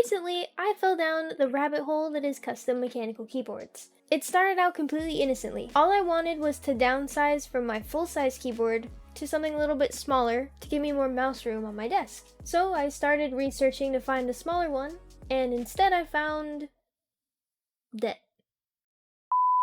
Recently, I fell down the rabbit hole that is custom mechanical keyboards. It started out completely innocently. All I wanted was to downsize from my full-size keyboard to something a little bit smaller to give me more mouse room on my desk. So I started researching to find a smaller one, and instead I found debt.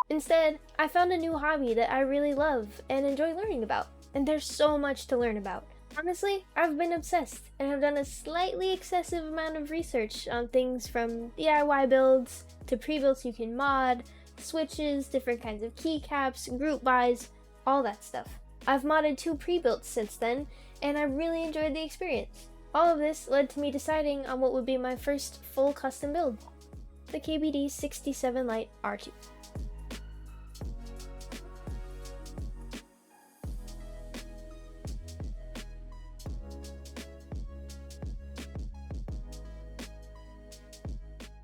Instead, I found a new hobby that I really love and enjoy learning about, and there's so much to learn about. Honestly, I've been obsessed and have done a slightly excessive amount of research on things from DIY builds to pre-builds you can mod, switches, different kinds of keycaps, group buys, all that stuff. I've modded 2 pre-builds since then, and I really enjoyed the experience. All of this led to me deciding on what would be my first full custom build, the KBD67 Lite R2.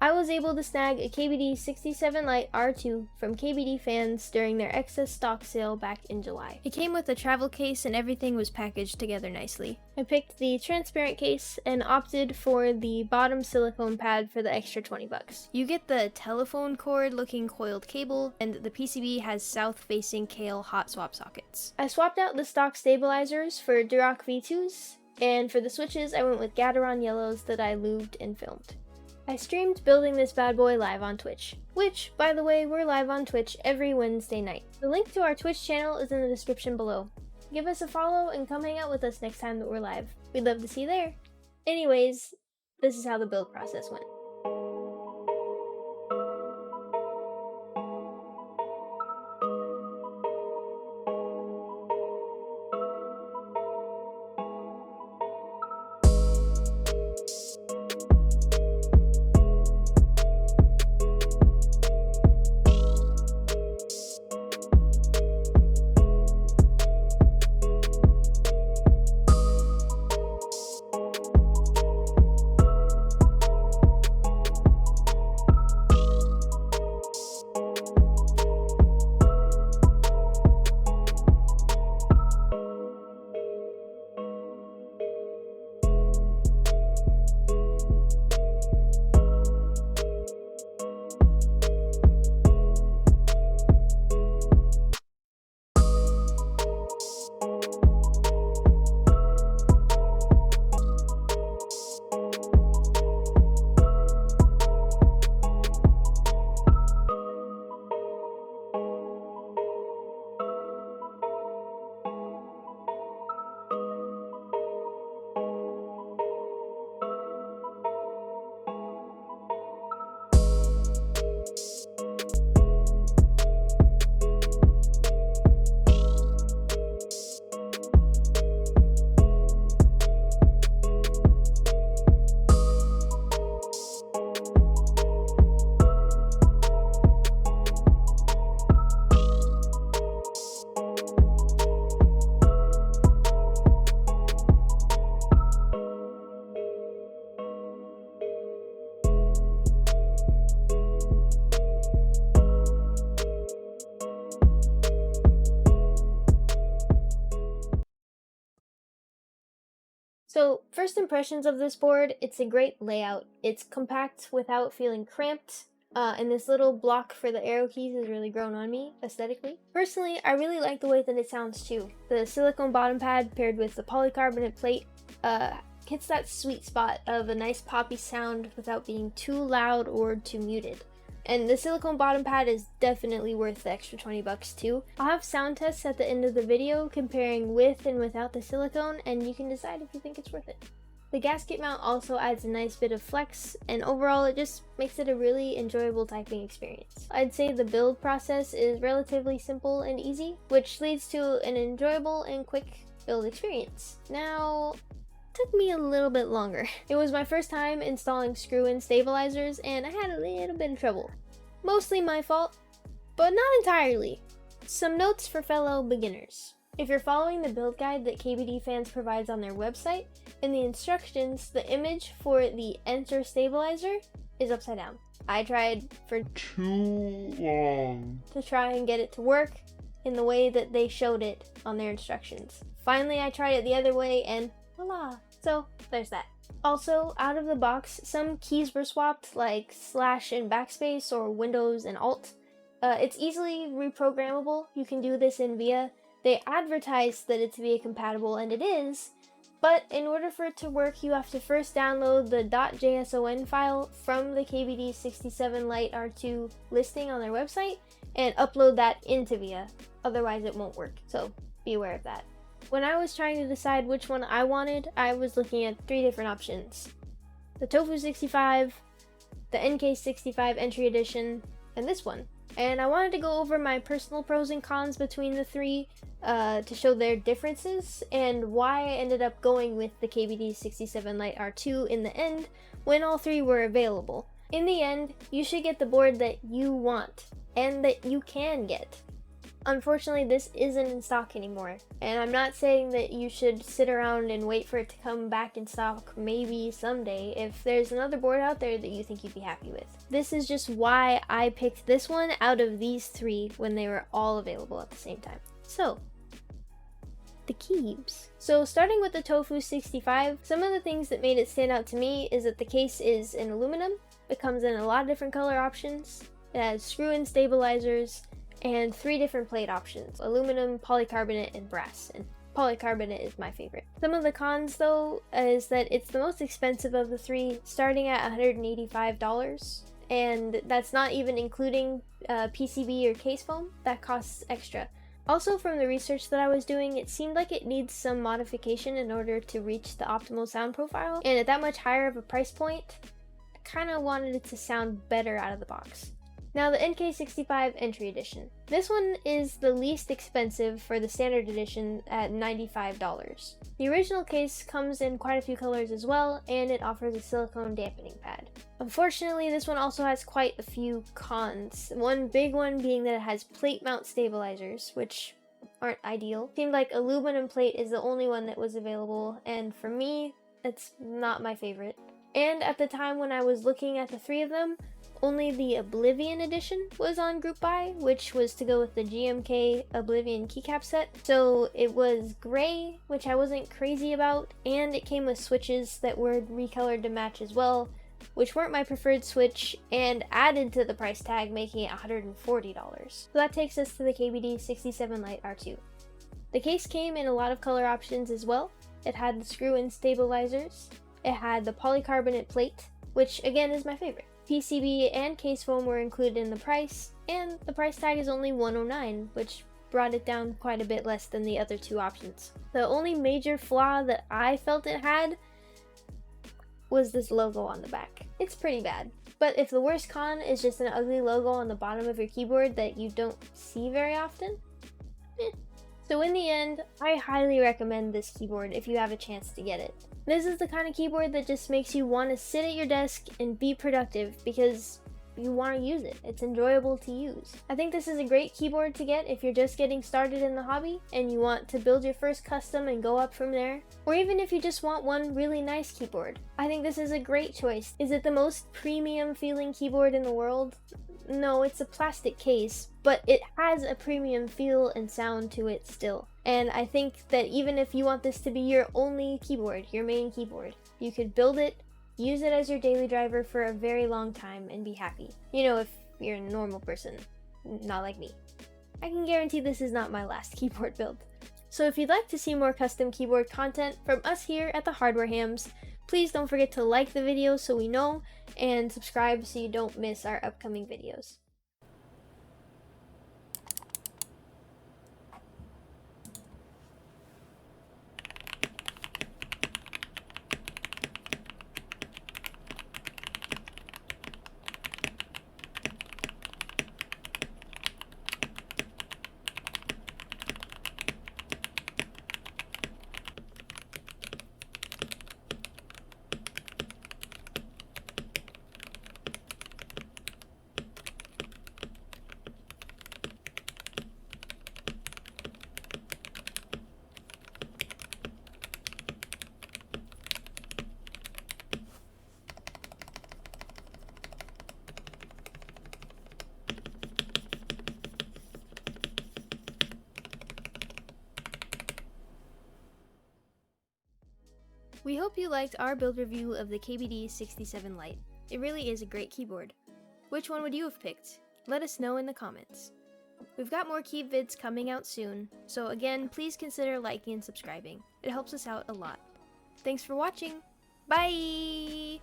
I was able to snag a KBD67 Lite R2 from KBDFans during their excess stock sale back in July. It came with a travel case and everything was packaged together nicely. I picked the transparent case and opted for the bottom silicone pad for the extra 20 bucks. You get the telephone cord looking coiled cable, and the PCB has south-facing Kale hot swap sockets. I swapped out the stock stabilizers for Durock V2s, and for the switches I went with Gateron yellows that I lubed and filmed. I streamed building this bad boy live on Twitch, which, by the way, we're live on Twitch every Wednesday night. The link to our Twitch channel is in the description below. Give us a follow and come hang out with us next time that we're live. We'd love to see you there. Anyways, this is how the build process went. So, first impressions of this board, it's a great layout. It's compact without feeling cramped, and this little block for the arrow keys has really grown on me aesthetically. Personally, I really like the way that it sounds too. The silicone bottom pad paired with the polycarbonate plate hits that sweet spot of a nice poppy sound without being too loud or too muted. And the silicone bottom pad is definitely worth the extra 20 bucks too. I'll have sound tests at the end of the video comparing with and without the silicone, and you can decide if you think it's worth it. The gasket mount also adds a nice bit of flex, and overall it just makes it a really enjoyable typing experience. I'd say the build process is relatively simple and easy, which leads to an enjoyable and quick build experience. Now, took me a little bit longer. It was my first time installing screw-in stabilizers and I had a little bit of trouble. Mostly my fault, but not entirely. Some notes for fellow beginners. If you're following the build guide that KBDFans provides on their website, in the instructions, the image for the enter stabilizer is upside down. I tried for too long to try and get it to work in the way that they showed it on their instructions. Finally, I tried it the other way and voila! So, there's that. Also, out of the box, some keys were swapped, like slash and backspace or Windows and Alt. It's easily reprogrammable. You can do this in VIA. They advertise that it's VIA compatible, and it is, but in order for it to work, you have to first download the .json file from the KBD67 Lite R2 listing on their website and upload that into VIA. Otherwise, it won't work, so be aware of that. When I was trying to decide which one I wanted, I was looking at 3 different options. The Tofu 65, the NK65 Entry Edition, and this one. And I wanted to go over my personal pros and cons between the 3 to show their differences and why I ended up going with the KBD67 Lite R2 in the end when all 3 were available. In the end, you should get the board that you want and that you can get. Unfortunately, this isn't in stock anymore, and I'm not saying that you should sit around and wait for it to come back in stock maybe someday if there's another board out there that you think you'd be happy with. This is just why I picked this one out of these 3 when they were all available at the same time. So, the keys. So starting with the Tofu 65, some of the things that made it stand out to me is that the case is in aluminum. It comes in a lot of different color options. It has screw-in stabilizers, and 3 different plate options: aluminum, polycarbonate, and brass. And polycarbonate is my favorite. Some of the cons though is that it's the most expensive of the 3, starting at $185, and that's not even including PCB or case foam. That costs extra. Also, from the research that I was doing, it seemed like it needs some modification in order to reach the optimal sound profile, and at that much higher of a price point, I kind of wanted it to sound better out of the box. Now, the NK65 Entry Edition. This one is the least expensive for the standard edition at $95. The original case comes in quite a few colors as well, and it offers a silicone dampening pad. Unfortunately, this one also has quite a few cons. One big one being that it has plate mount stabilizers, which aren't ideal. Seemed like aluminum plate is the only one that was available, and for me, it's not my favorite. And at the time when I was looking at the 3 of them, only the Oblivion edition was on group buy, which was to go with the GMK Oblivion keycap set. So it was gray, which I wasn't crazy about, and it came with switches that were recolored to match as well, which weren't my preferred switch, and added to the price tag, making it $140. So that takes us to the KBD67 Lite R2. The case came in a lot of color options as well. It had the screw-in stabilizers, it had the polycarbonate plate, which again is my favorite. PCB and case foam were included in the price, and the price tag is only $109, which brought it down quite a bit less than the other 2 options. The only major flaw that I felt it had was this logo on the back. It's pretty bad, but if the worst con is just an ugly logo on the bottom of your keyboard that you don't see very often, So in the end, I highly recommend this keyboard if you have a chance to get it. This is the kind of keyboard that just makes you want to sit at your desk and be productive because you want to use it. It's enjoyable to use. I think this is a great keyboard to get if you're just getting started in the hobby and you want to build your first custom and go up from there. Or even if you just want one really nice keyboard. I think this is a great choice. Is it the most premium feeling keyboard in the world? No, it's a plastic case, but it has a premium feel and sound to it still. And I think that even if you want this to be your only keyboard, your main keyboard, you could build it, use it as your daily driver for a very long time and be happy. You know, if you're a normal person, not like me. I can guarantee this is not my last keyboard build. So if you'd like to see more custom keyboard content from us here at the Hardware Hams, please don't forget to like the video so we know, and subscribe so you don't miss our upcoming videos. We hope you liked our build review of the KBD67 Lite. It really is a great keyboard. Which one would you have picked? Let us know in the comments. We've got more key vids coming out soon, so again, please consider liking and subscribing. It helps us out a lot. Thanks for watching! Bye!